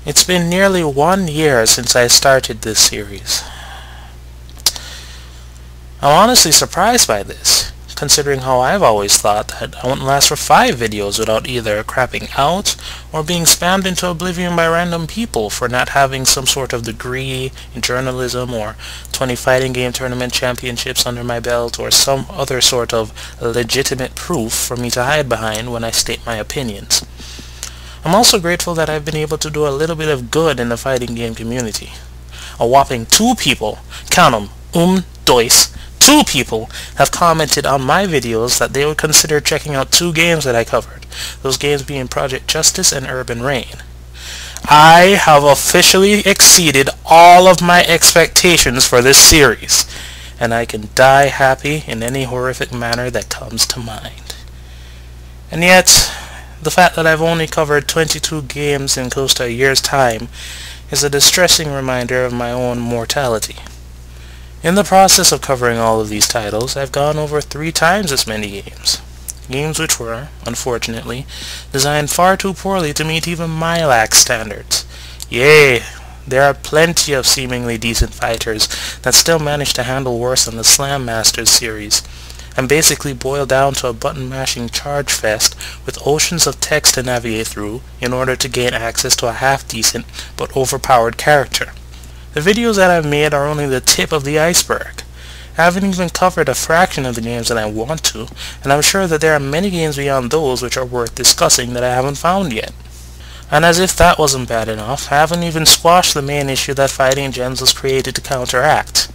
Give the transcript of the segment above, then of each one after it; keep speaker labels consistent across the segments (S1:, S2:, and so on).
S1: It's been nearly 1 year since I started this series. I'm honestly surprised by this, considering how I've always thought that I wouldn't last for 5 videos without either crapping out or being spammed into oblivion by random people for not having some sort of degree in journalism or 20 fighting game tournament championships under my belt or some other sort of legitimate proof for me to hide behind when I state my opinions. I'm also grateful that I've been able to do a little bit of good in the fighting game community. A whopping 2 people, count them, dois, 2 people have commented on my videos that they would consider checking out 2 games that I covered, those games being Project Justice and Urban Reign. I have officially exceeded all of my expectations for this series, and I can die happy in any horrific manner that comes to mind. And yet, the fact that I've only covered 22 games in close to a year's time is a distressing reminder of my own mortality. In the process of covering all of these titles, I've gone over 3 times as many games. Games which were, unfortunately, designed far too poorly to meet even my lax standards. Yea, there are plenty of seemingly decent fighters that still manage to handle worse than the Slam Masters series, and basically boil down to a button-mashing charge fest with oceans of text to navigate through in order to gain access to a half-decent but overpowered character. The videos that I've made are only the tip of the iceberg. I haven't even covered a fraction of the games that I want to, and I'm sure that there are many games beyond those which are worth discussing that I haven't found yet. And as if that wasn't bad enough, I haven't even squashed the main issue that Fighting Gems was created to counteract.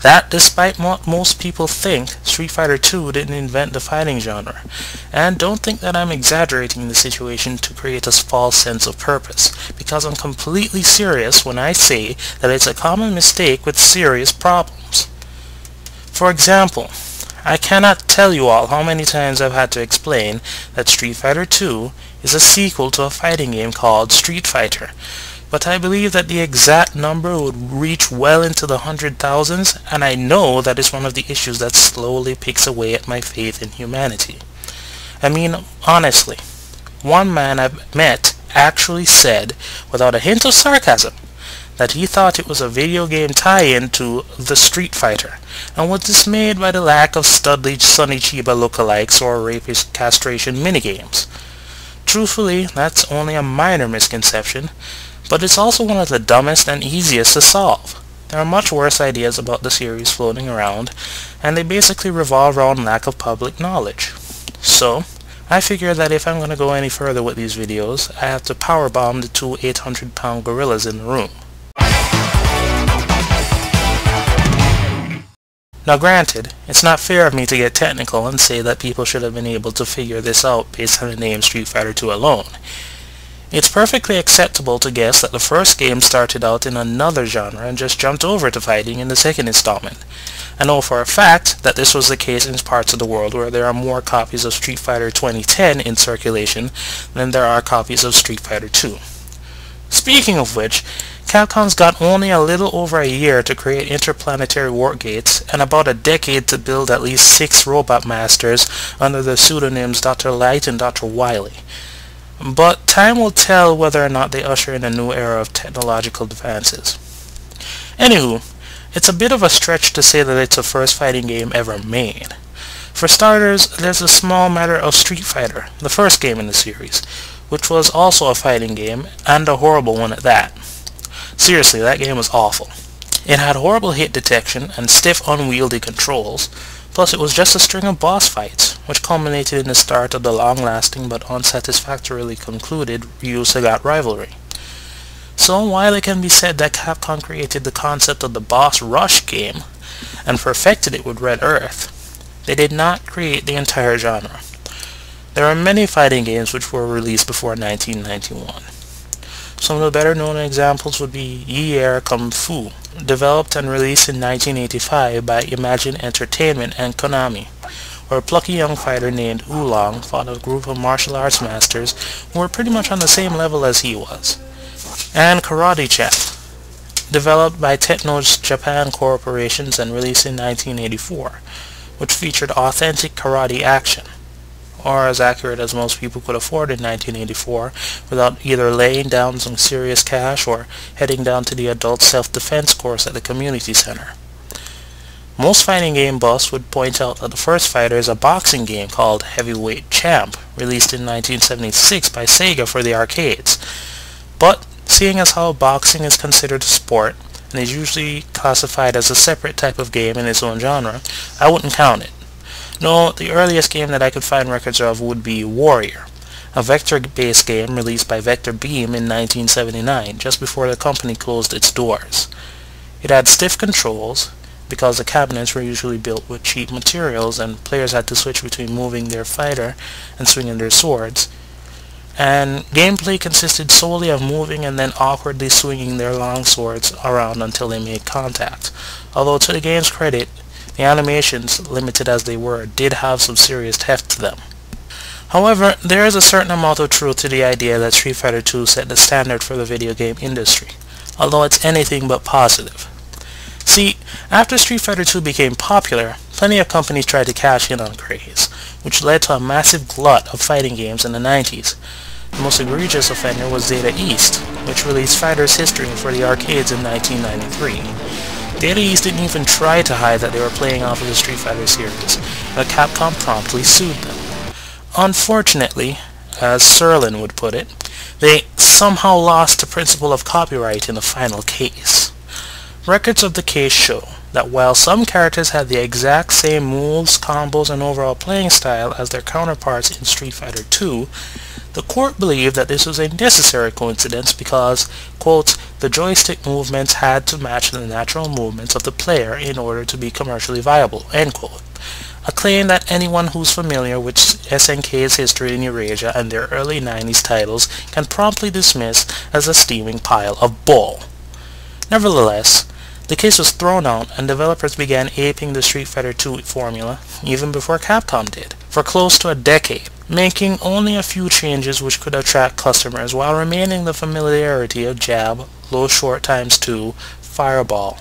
S1: That, despite what most people think, Street Fighter II didn't invent the fighting genre. And don't think that I'm exaggerating the situation to create a false sense of purpose, because I'm completely serious when I say that it's a common mistake with serious problems. For example, I cannot tell you all how many times I've had to explain that Street Fighter II is a sequel to a fighting game called Street Fighter, but I believe that the exact number would reach well into the 100,000s, and I know that is one of the issues that slowly picks away at my faith in humanity. I mean, honestly, one man I've met actually said, without a hint of sarcasm, that he thought it was a video game tie-in to The Street Fighter, and was dismayed by the lack of Studley Sonny Chiba lookalikes or rapist castration minigames. Truthfully, that's only a minor misconception, but it's also one of the dumbest and easiest to solve. There are much worse ideas about the series floating around, and they basically revolve around lack of public knowledge. So, I figure that if I'm going to go any further with these videos, I have to powerbomb the 2 800-pound gorillas in the room. Now granted, it's not fair of me to get technical and say that people should have been able to figure this out based on the name Street Fighter II alone. It's perfectly acceptable to guess that the first game started out in another genre and just jumped over to fighting in the second installment. I know for a fact that this was the case in parts of the world where there are more copies of Street Fighter 2010 in circulation than there are copies of Street Fighter II. Speaking of which, Capcom's got only a little over a year to create interplanetary warp gates and about a decade to build at least 6 robot masters under the pseudonyms Dr. Light and Dr. Wily. But time will tell whether or not they usher in a new era of technological advances. Anywho, it's a bit of a stretch to say that it's the first fighting game ever made. For starters, there's the small matter of Street Fighter, the first game in the series, which was also a fighting game, and a horrible one at that. Seriously, that game was awful. It had horrible hit detection and stiff, unwieldy controls, plus it was just a string of boss fights, which culminated in the start of the long-lasting but unsatisfactorily concluded Ryu-Sagat rivalry. So while it can be said that Capcom created the concept of the boss rush game and perfected it with Red Earth, they did not create the entire genre. There are many fighting games which were released before 1991. Some of the better known examples would be Yi Er Kung Fu, developed and released in 1985 by Imagine Entertainment and Konami, where a plucky young fighter named Oolong fought a group of martial arts masters who were pretty much on the same level as he was. And Karate Chap, developed by Techno's Japan Corporations and released in 1984, which featured authentic karate action. or as accurate as most people could afford in 1984, without either laying down some serious cash or heading down to the adult self-defense course at the community center. Most fighting game buffs would point out that the first fighter is a boxing game called Heavyweight Champ, released in 1976 by Sega for the arcades. But seeing as how boxing is considered a sport, and is usually classified as a separate type of game in its own genre, I wouldn't count it. No, the earliest game that I could find records of would be Warrior, a vector-based game released by Vector Beam in 1979, just before the company closed its doors. It had stiff controls, because the cabinets were usually built with cheap materials and players had to switch between moving their fighter and swinging their swords. And gameplay consisted solely of moving and then awkwardly swinging their long swords around until they made contact. Although to the game's credit, the animations, limited as they were, did have some serious heft to them. However, there is a certain amount of truth to the idea that Street Fighter II set the standard for the video game industry, although it's anything but positive. See, after Street Fighter II became popular, plenty of companies tried to cash in on craze, which led to a massive glut of fighting games in the 90s. The most egregious offender was Data East, which released Fighter's History for the arcades in 1993. Data East didn't even try to hide that they were playing off of the Street Fighter series, but Capcom promptly sued them. Unfortunately, as Serlin would put it, they somehow lost the principle of copyright in the final case. Records of the case show that while some characters had the exact same moves, combos, and overall playing style as their counterparts in Street Fighter II, the court believed that this was a necessary coincidence because, quote, the joystick movements had to match the natural movements of the player in order to be commercially viable, end quote. A claim that anyone who's familiar with SNK's history in Eurasia and their early 90s titles can promptly dismiss as a steaming pile of bull. Nevertheless, the case was thrown out and developers began aping the Street Fighter II formula even before Capcom did, for close to a decade, making only a few changes which could attract customers while remaining the familiarity of jab, low short ×2, fireball,